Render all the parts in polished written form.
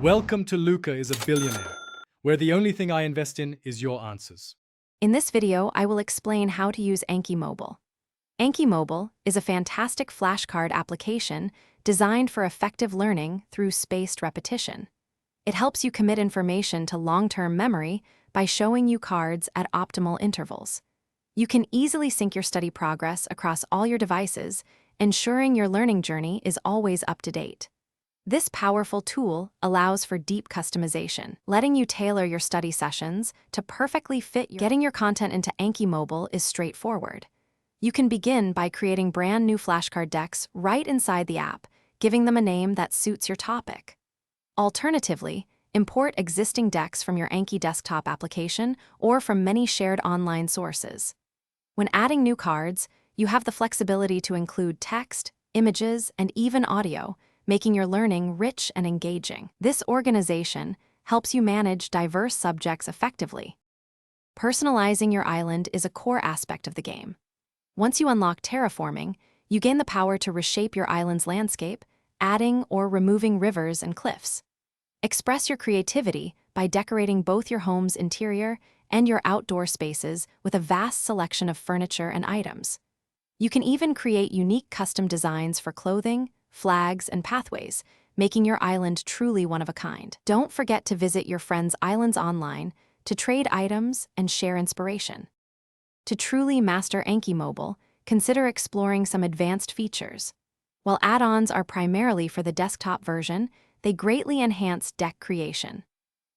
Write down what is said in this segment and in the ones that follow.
Welcome to Luca is a Billionaire, where the only thing I invest in is your answers. In this video, I will explain how to use Anki Mobile. Anki Mobile is a fantastic flashcard application designed for effective learning through spaced repetition. It helps you commit information to long-term memory by showing you cards at optimal intervals. You can easily sync your study progress across all your devices, ensuring your learning journey is always up to date. This powerful tool allows for deep customization, letting you tailor your study sessions to perfectly fit your. Getting your content into Anki Mobile is straightforward. You can begin by creating brand new flashcard decks right inside the app, giving them a name that suits your topic. Alternatively, import existing decks from your Anki desktop application or from many shared online sources. When adding new cards, you have the flexibility to include text, images, and even audio, making your learning rich and engaging. This organization helps you manage diverse subjects effectively. Personalizing your island is a core aspect of the game. Once you unlock terraforming, you gain the power to reshape your island's landscape, adding or removing rivers and cliffs. Express your creativity by decorating both your home's interior and your outdoor spaces with a vast selection of furniture and items. You can even create unique custom designs for clothing, flags, and pathways, making your island truly one of a kind. Don't forget to visit your friends' islands online to trade items and share inspiration. To truly master Anki Mobile, consider exploring some advanced features. While add-ons are primarily for the desktop version, they greatly enhance deck creation.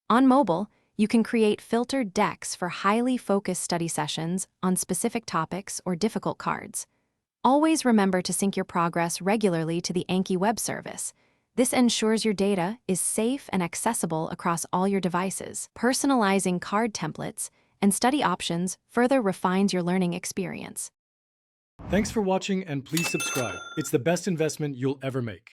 On mobile, you can create filtered decks for highly focused study sessions on specific topics or difficult cards. Always remember to sync your progress regularly to the Anki web service. This ensures your data is safe and accessible across all your devices. Personalizing card templates and study options further refines your learning experience. Thanks for watching and please subscribe. It's the best investment you'll ever make.